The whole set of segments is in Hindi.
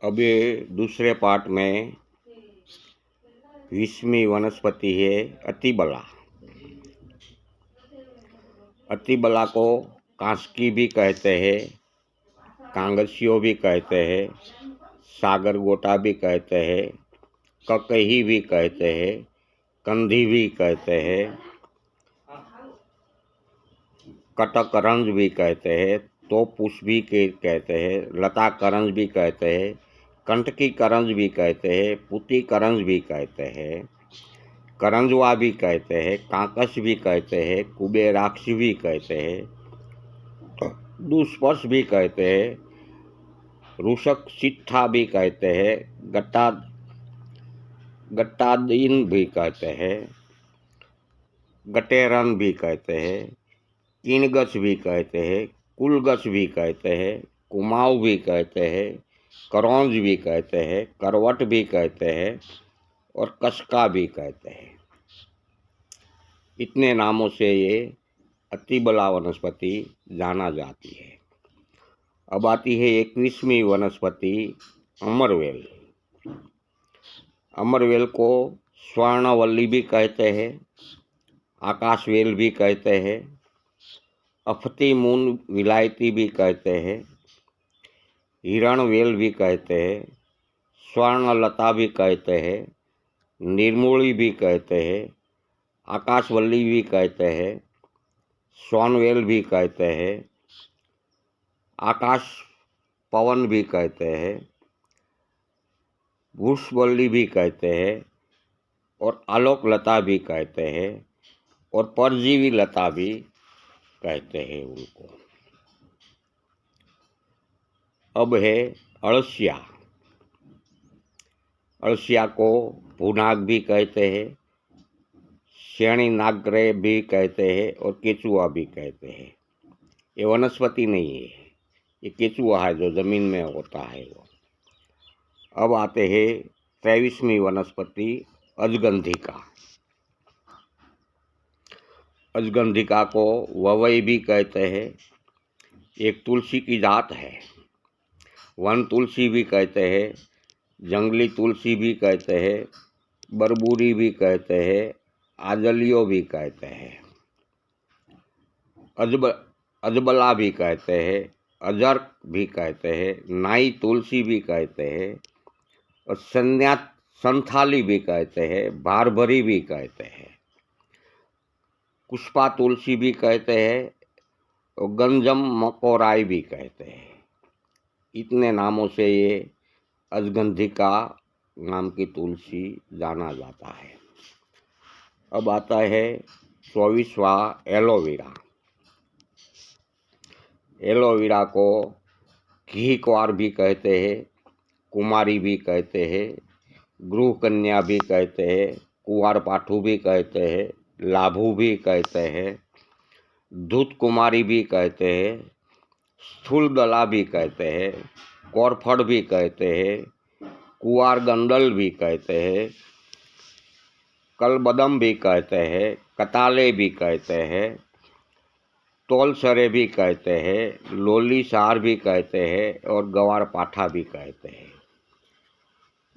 अब ये दूसरे पार्ट में 20वीं वनस्पति है अतिबला। अतिबला को कांसकी भी कहते हैं, कांगसियो भी कहते हैं, सागर गोटा भी कहते हैं, ककही भी कहते हैं, कंधी भी कहते हैं, कटकरंज भी कहते हैं, तोपुष भी कहते हैं, लता करंज भी कहते हैं, कंटकी करंज भी कहते हैं, पुती करंज भी कहते हैं, करंजवा भी कहते हैं, कांकस भी कहते हैं, कुबेराक्ष भी कहते हैं, दुष्पर्श भी कहते हैं, रूषक सिट्ठा भी कहते हैं, गट्टादीन भी कहते हैं, गटेरन भी कहते हैं, किनगस भी कहते हैं, कुलगस भी कहते हैं, कुमाऊँ भी कहते हैं, करौंज भी कहते हैं, करवट भी कहते हैं और कसका भी कहते हैं। इतने नामों से ये अतिबला वनस्पति जाना जाती है। अब आती है 21वीं वनस्पति अमरवेल। अमरवेल को स्वर्णवल्ली भी कहते हैं, आकाशवेल भी कहते हैं, अफती मून विलायती भी कहते हैं, हिरणवेल भी कहते हैं, स्वर्णलता भी कहते हैं, निर्मूली भी कहते हैं, आकाशवल्ली भी कहते हैं, सोनवेल भी कहते हैं, आकाश पवन भी कहते हैं, वृषवल्ली भी कहते हैं और आलोक लता भी कहते हैं और परजीवी लता भी कहते हैं उनको। अब है अळसिया। अळसिया को भूनाग भी कहते हैं, श्रेणी नाग्रे भी कहते हैं और केचुआ भी कहते हैं। ये वनस्पति नहीं है, ये केचुआ है जो जमीन में होता है वो। अब आते हैं 23वीं वनस्पति अजगंधिका। अजगंधिका को ववई भी कहते हैं, एक तुलसी की जात है। वन तुलसी भी कहते हैं, जंगली तुलसी भी कहते हैं, बरबूरी भी कहते हैं, आजलियो भी कहते हैं, अजबला भी कहते हैं, अजर्क भी कहते हैं, नाई तुलसी भी कहते हैं और संथाली भी कहते हैं, भारभरी भी कहते हैं, पुष्पा तुलसी भी कहते हैं और गंजम मकोराई भी कहते हैं। इतने नामों से ये अजगंधिका नाम की तुलसी जाना जाता है। अब आता है 24वां एलोवेरा। एलोवेरा को घी क्वार भी कहते हैं, कुमारी भी कहते हैं, गृह कन्या भी कहते हैं, कुंवर पाठू भी कहते हैं, लाभू भी कहते हैं, दूत कुमारी भी कहते हैं, स्थूल दला भी कहते हैं, कोरफड़ भी कहते हैं, कुआर गंडल भी कहते हैं, कलबदम भी कहते हैं, कताले भी कहते हैं, तोलसरे भी कहते हैं, लोली सार भी कहते हैं और गवार पाठा भी कहते हैं।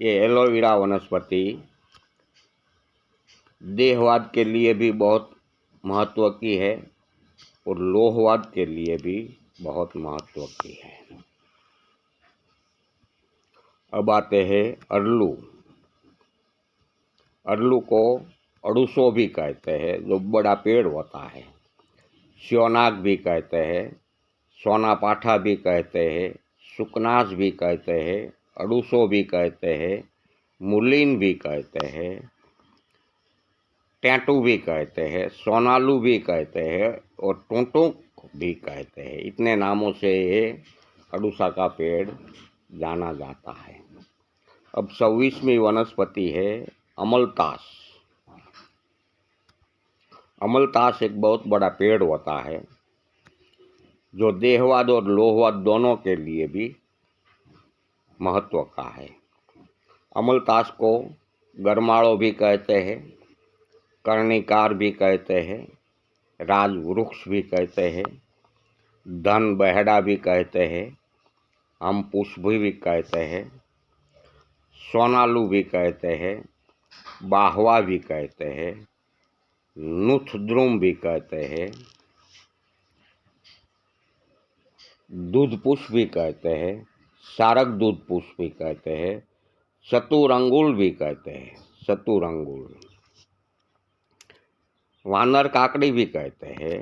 ये एलोवेरा वनस्पति देहवाद के लिए भी बहुत महत्व की है और लोहवाद के लिए भी बहुत महत्व की है। अब आते हैं अरलू। अरलू को अड़ूसो भी कहते हैं, जो बड़ा पेड़ होता है। श्योनाग भी कहते हैं, सोना पाठा भी कहते हैं, सुकनास भी कहते हैं, अड़ूसो भी कहते हैं, मुलीन भी कहते हैं, टैटू भी कहते हैं, सोनालू भी कहते हैं और टोंटो भी कहते हैं। इतने नामों से ये अड़ूसा का पेड़ जाना जाता है। अब 26वीं वनस्पति है अमलतास। अमलतास एक बहुत बड़ा पेड़ होता है जो देहवाद और लोहवाद दोनों के लिए भी महत्व का है। अमलतास को गरमाड़ो भी कहते हैं, कर्णिकार भी कहते हैं, राजवृक्ष भी कहते हैं, धन बहड़ा भी कहते हैं, हम पुष्प भी कहते हैं, सोनालू भी कहते हैं, बाहवा भी कहते हैं, नुथद्रुम भी कहते हैं, दूध पुष्प भी कहते हैं, सारक दूध पुष्प भी कहते हैं, चतुरंगुल भी कहते हैं, चतुरंगुल, वानर काकड़ी भी कहते हैं,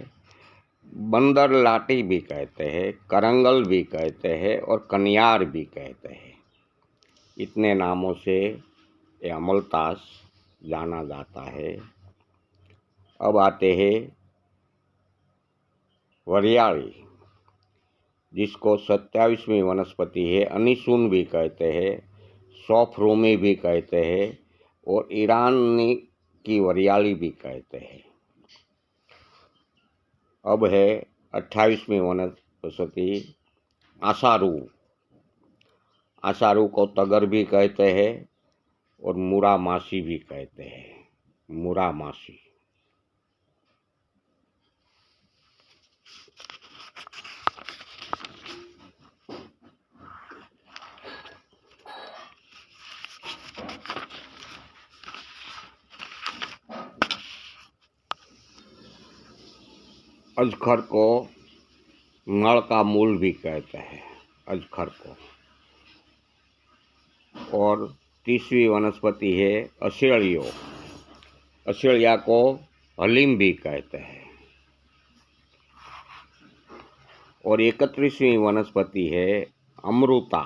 बंदर लाठी भी कहते हैं, करंगल भी कहते हैं और कनियार भी कहते हैं। इतने नामों से ये अमलतास जाना जाता है। अब आते हैं वरियाली, जिसको 27वीं वनस्पति है, अनिसुन भी कहते हैं, सौफरोमी भी कहते हैं और ईरानी की वरियाली भी कहते हैं। अब है 28वीं वनस्पति आसारू। आसारू को तगर भी कहते हैं और मुरामासी भी कहते हैं, मुरामासी। अजखर को नल का मूल भी कहते हैं, अजखर को। और 30वीं वनस्पति है असेलियो। असेलिया को हलीम भी कहते हैं। और 31वीं वनस्पति है अमृता।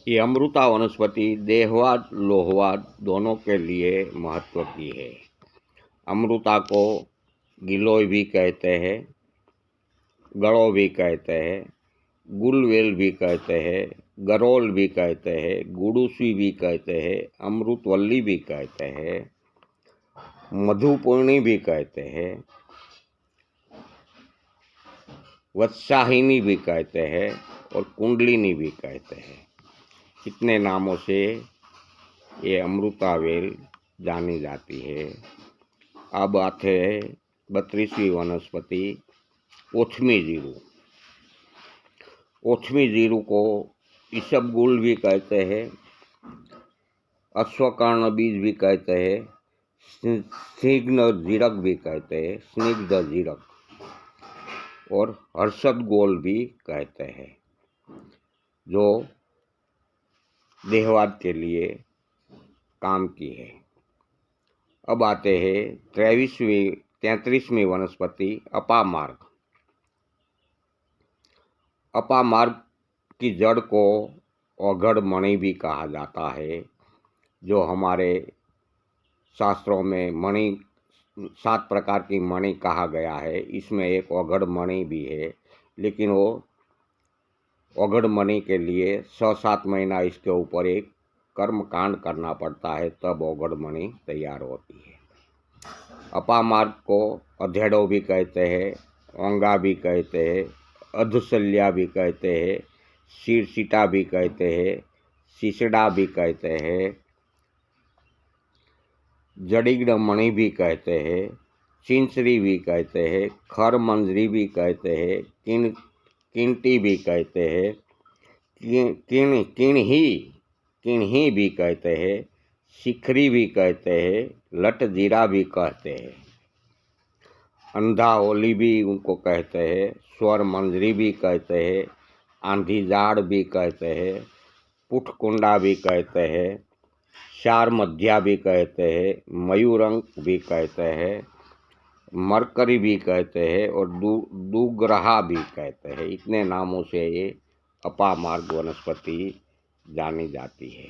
ये अमृता वनस्पति देहवाद लोहवाद दोनों के लिए महत्व की है। अमृता को गिलोय भी कहते हैं, गड़ो भी कहते हैं, गुलवेल भी कहते हैं, गरोल भी कहते हैं, गुड़ूसी भी कहते हैं, अमृतवल्ली भी कहते हैं, मधुपूर्णी भी कहते हैं, वत्साहिनी भी कहते हैं और कुंडलिनी भी कहते हैं। कितने नामों से ये अमृता वेल जानी जाती है। अब आते हैं 32वीं वनस्पति ओथमी जीरू। ओथमी जीरू को इसबगुल भी कहते हैं, अश्वकर्ण बीज भी कहते हैं, स्निग्ध जीरक भी कहते हैं, स्निग्ध जीरक, और हर्षद गोल भी कहते हैं, जो देहवाद के लिए काम की है। अब आते हैं 33वीं वनस्पति अपामार्ग। अपामार्ग की जड़ को औघड़ मणि भी कहा जाता है, जो हमारे शास्त्रों में मणि 7 प्रकार की मणि कहा गया है। इसमें एक औघड़ मणि भी है, लेकिन वो औघड़ मणि के लिए 6-7 महीना इसके ऊपर एक कर्म कांड करना पड़ता है, तब औघड़ मणि तैयार होती है। अपामार्ग को अधेड़ो भी कहते हैं, ओंगा भी कहते हैं, अधशल्या भी कहते हैं, शीरसिटा भी कहते हैं, सिसड़ा भी कहते हैं, जड़िग्न मणि भी कहते हैं, चिंसरी भी कहते हैं, खर मंजरी भी कहते हैं, किंटी भी कहते हैं, किणही भी कहते हैं, शिखरी भी कहते हैं, लट जीरा भी कहते हैं, अंधा होली भी उनको कहते हैं, स्वर मंजरी भी कहते हैं, आंधी जाड़ भी कहते हैं, पुठकुंडा भी कहते हैं, शार मध्या भी कहते हैं, मयूरंक भी कहते हैं, मरकरी भी कहते हैं और दुग्रहा भी कहते हैं। इतने नामों से ये अपामार्ग वनस्पति जानी जाती है।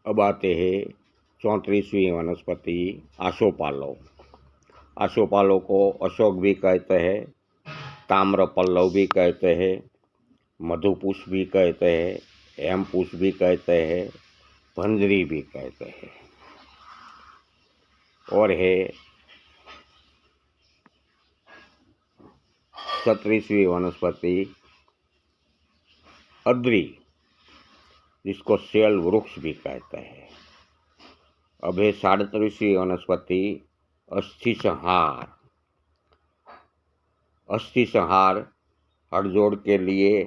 अब आते हैं 34वीं वनस्पति आशोपालो। आशोपालो को अशोक भी कहते हैं, ताम्रपल्लव भी कहते हैं, मधुपुष्प भी कहते हैं, हेमपुष्प भी कहते हैं, भंजरी भी कहते हैं। और है 37वीं वनस्पति अद्री, जिसको शैल वृक्ष भी कहते हैं। अब है 37वीं वनस्पति अस्थि संहार। अस्थि संहार हड़जोड़ के लिए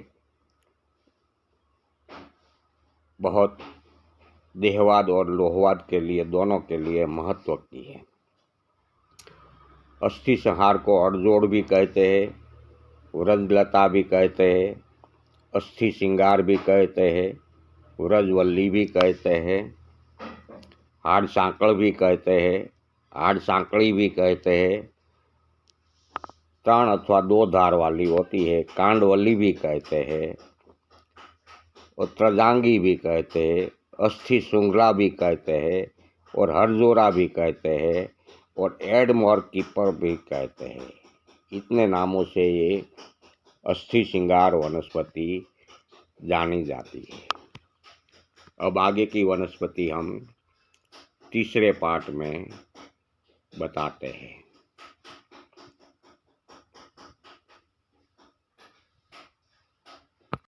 बहुत देहवाद और लोहवाद के लिए, दोनों के लिए महत्व की है। अस्थि संहार को अड़जोड़ भी कहते हैं, व्रजलता भी कहते हैं, अस्थि श्रृंगार भी कहते हैं, व्रजवल्ली भी कहते हैं, हाड़ सांकड़ भी कहते हैं, हाड़ सांकड़ी भी कहते हैं, 3 अथवा 2 धार वाली होती है, कांडवल्ली भी कहते हैं, और त्रजांगी भी कहते हैं, अस्थि श्रृंखला भी कहते हैं, और हरजोरा भी कहते हैं, और एडमोर कीपर भी कहते हैं। इतने नामों से ये अस्थि श्रृंगार वनस्पति जानी जाती है। अब आगे की वनस्पति हम तीसरे पार्ट में बताते हैं।